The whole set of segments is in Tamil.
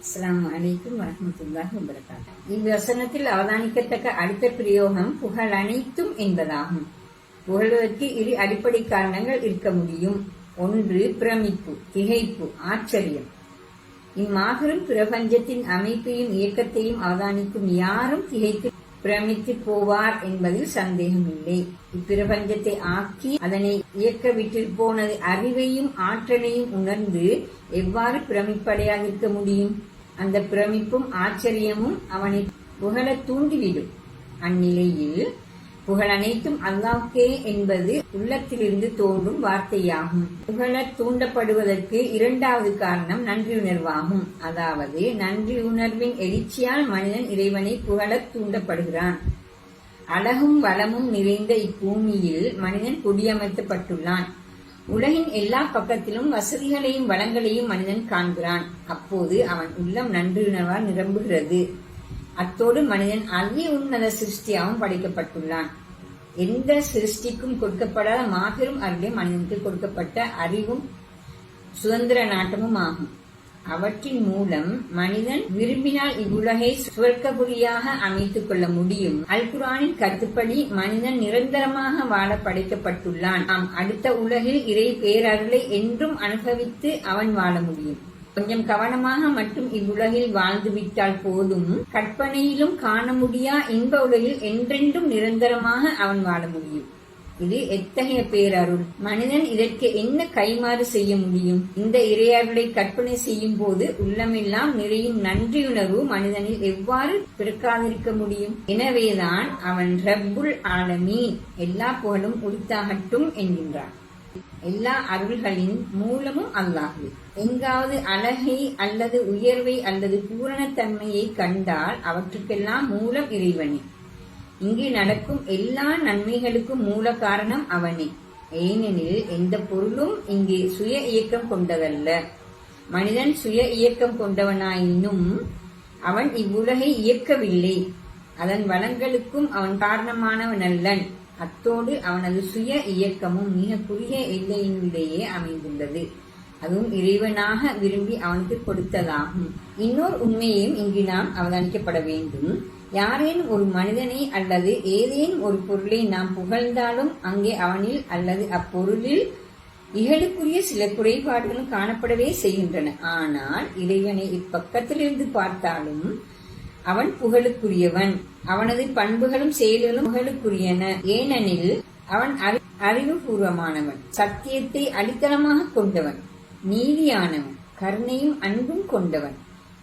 அஸ்ஸலாமு அலைக்கும் வரஹ்மத்துல்லாஹி வபரகாத்துஹு. இவ்வசனத்தில் அவதானிக்கத்தக்க அடுத்த பிரயோகம் புகழ் அனைத்தும் என்பதாகும். புகழ்வதற்கு இரு அடிப்படை காரணங்கள் இருக்க முடியும். ஒன்று பிரமிப்பு, திகைப்பு, ஆச்சரியம். இம்மாபெரும் பிரபஞ்சத்தின் அமைப்பையும் இயக்கத்தையும் அவதானிக்கும் யாரும் திகைத்து பிரமித்து போவார் என்பதில் சந்தேகமில்லை. இப்பிரபஞ்சத்தை ஆக்கி அதனை இயக்க விட்டு போனது அறிவையும் ஆற்றலையும் உணர்ந்து எவ்வாறு பிரமிப்படையாதிருக்க முடியும்? அந்த பிரமிப்பும் ஆச்சரியமும் அவனை புகழ தூண்டிவிடும். அந்நிலையில் புகழ் அனைத்தும் அல்லாஹ்வுக்கே என்பது உள்ளத்திலிருந்து தோன்றும் வார்த்தையாகும். புகழ தூண்டப்படுவதற்கு இரண்டாவது காரணம் நன்றியுணர்வாகும். அதாவது நன்றியுணர்வின் எழுச்சியால் மனிதன் இறைவனை புகழ தூண்டப்படுகிறான். அழகும் வளமும் நிறைந்த இப்பூமியில் மனிதன் குடியமர்த்தப்பட்டுள்ளான். உலகின் எல்லா பக்கத்திலும் வசதிகளையும் வளங்களையும் மனிதன் காண்கிறான். அப்போது அவன் உள்ளம் நன்றியுணர்வால் நிரம்புகிறது. அத்தோடு மனிதன் அதி உன்னத சிருஷ்டியாகவும் படைக்கப்பட்டுள்ளான். எந்த சிருஷ்டிக்கும் கொடுக்கப்படாத மாபெரும் அருளே மனிதனுக்கு கொடுக்கப்பட்ட அறிவும் சுதந்திர நாட்டமும் ஆகும். அவற்றின் மூலம் மனிதன் விரும்பினால் இவ்வுலகை சுவர்க்கபுரியாக அமைத்துக் கொள்ள முடியும். அல் குர்ஆனின் கருத்துப்படி மனிதன் நிரந்தரமாக வாழ படைக்கப்பட்டுள்ளான். நாம் அடுத்த உலகில் இறை பேரருளை என்றும் அனுபவித்து அவன் வாழ முடியும். கொஞ்சம் கவனமாக மட்டும் இவ்வுலகில் வாழ்ந்துவிட்டால் போதும். கற்பனையிலும் காண முடியா இன்ப உலகில் என்றென்றும் நிரந்தரமாக அவன் வாழ முடியும். இது எத்தகைய பேரருள்! மனிதன் இதற்கு என்ன கைமாறு செய்ய முடியும்? இந்த இறையருளை கற்பனை செய்யும் போது உள்ளமெல்லாம் நிறையும் நன்றியுணர்வு மனிதனில் எவ்வாறு பிறக்காதிருக்க முடியும்? எனவேதான் அவன் ரப்புல் ஆலமீன், எல்லா புகழும் உரித்தாகட்டும் என்கின்றான். எல்லா அருள்களின் மூலமும் அல்லாஹ்வே. எங்காவது அழகை அல்லது உயர்வை அல்லது பூரணத்தன்மையை கண்டால் அவற்றுக்கெல்லாம் மூலம் இறைவனே. இங்கு நடக்கும் எல்லா நன்மைகளுக்கும் மூல காரணம் அவனே. ஏனெனில் எந்த பொருளும் இங்கு சுய இயக்கம் கொண்டதல்ல. மனிதன் சுய இயக்கம் கொண்டவனாயினும் அவன் இவ்வுலகை இயக்கவில்லை. அதன் வளங்களுக்கும் அவன் காரணமானவனல்லன். அத்தோடு அவனது சுய இயக்கமும் மிக குறுகிய எல்லையினுடையே அமைந்துள்ளது. அதுவும் இறைவனாக விரும்பி அவனுக்கு கொடுத்ததாகும். இன்னொரு உண்மையையும் இங்கு நாம் அவதானிக்கப்பட வேண்டும். யாரேனும் ஒரு மனிதனை அல்லது ஏதேனும் ஒரு பொருளை நாம் புகழ்ந்தாலும் அங்கே அவனில் அல்லது அப்பொருளில் இகழுக்குரிய சில குறைபாடுகளும் காணப்படவே செய்கின்றன. ஆனால் இறைவனை இப்பக்கத்திலிருந்து பார்த்தாலும் அவன் புகழுக்குரியவன். அவனது பண்புகளும் செயல்களும் புகழுக்குரியன. ஏனெனில் அவன் அறிவுபூர்வமானவன், சத்தியத்தை அடித்தளமாக கொண்டவன், நீதியானவன், கருணையும் அன்பும் கொண்டவன்,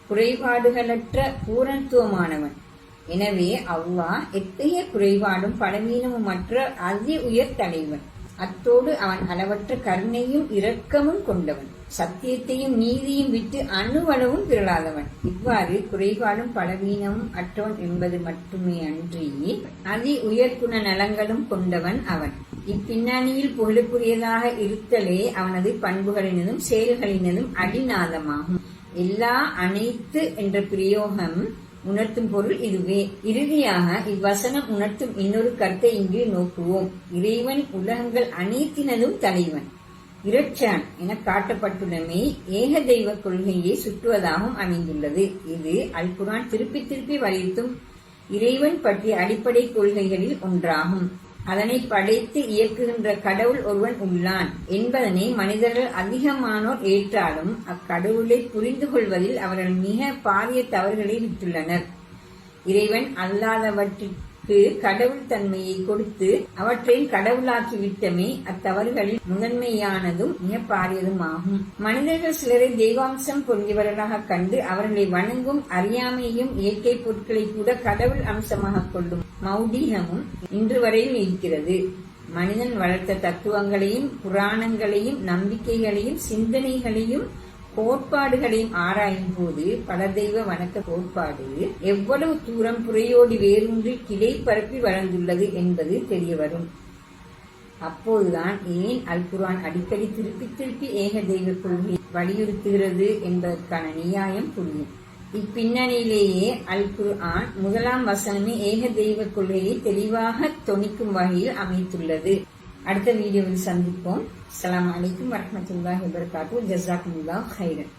குறைபாடுகளற்ற பூரணத்துவமானவன். எனவே அல்லாஹ் எத்தகைய குறைபாடும் பலவீனமும் மற்ற அதி உயர் தலைவன். அத்தோடு அவன் அளவற்ற கருணையும் இரக்கமும் கொண்டவன், சத்தியத்தையும் நீதியும் விட்டு அணுவளவும் பிறளாதவன். இவ்வாறு குறைபாடும் பலவீனமும் அற்றவன் என்பது மட்டுமே அன்றி அதி உயர்குண நலங்களும் கொண்டவன் அவன். இப்பின்னணியில் புகழுக்குரியதாக இருத்தலே அவனது பண்புகளினதும் செயல்களினதும் அடிநாதமாகும். எல்லா அனைத்து என்ற பிரயோகம் உணர்த்தும் பொருள் இதுவே. இறுதியாக இவ்வசனம் உணர்த்தும் இன்னொரு கருத்தை இங்கு நோக்குவோம். இறைவன் உலகங்கள் அனைத்தினதும் தலைவன், இரட்சன் என காட்டப்பட்டுள்ளமை ஏக தெய்வ கொள்கையை சுற்றுவதாகவும் அமைந்துள்ளது. இது அல் குர்ஆன் திருப்பி திருப்பி வலியுறுத்தும் இறைவன் பற்றிய அடிப்படை கொள்கைகளில் ஒன்றாகும். அதனை படைத்து இயக்குகின்ற கடவுள் ஒருவன் உள்ளான் என்பதனை மனிதர்கள் அதிகமானோர் ஏற்றாலும் அக்கடவுளை புரிந்து கொள்வதில் அவர்கள் மிக பாரிய தவறுகளை விட்டுள்ளனர். இறைவன் அல்லாதவற்றிற்கு கடவுள் தன்மையை கொடுத்து அவற்றை கடவுளாக்கி விட்டமே அத்தவறுகளில் முதன்மையானதும் மிக பாரியதும் ஆகும். மனிதர்கள் சிலரை தெய்வாம்சம் பொருந்தியவர்களாக கண்டு அவர்களை வணங்கும் அறியாமையும் இயற்கை பொருட்களை கூட கடவுள் அம்சமாக கொள்ளும் மௌடீகமும் இன்று வரையில் இருக்கிறது. மனிதன் வளர்த்த தத்துவங்களையும் புராணங்களையும் நம்பிக்கைகளையும் சிந்தனைகளையும் கோட்பாடுகளையும் ஆராயும் போது பல தெய்வ வணக்க கோட்பாடு எவ்வளவு தூரம் புறையோடி வேரூன்றி கிளை பரப்பி வளர்ந்துள்ளது என்பது தெரிய வரும். அப்போதுதான் ஏன் அல் குர்ஆன் அடிக்கடி திருப்பி திருப்பி ஏக தெய்வ கொள்கை வலியுறுத்துகிறது என்பதற்கான நியாயம் புரியும். இப்பின்னணியிலேயே அல் குர்ஆன் முதலாம் வசனமே ஏக தெய்வ கொள்கையை தெளிவாக தொனிக்கும் வகையில் அமைத்துள்ளது. அடுத்த வீடியோவில் சந்திப்போம். அஸ்ஸலாமு அலைக்கும் வரஹ்மத்துல்லாஹி வபரகாத்துஹு. ஜஸாக்குமுல்லாஹ் ஹைரன்.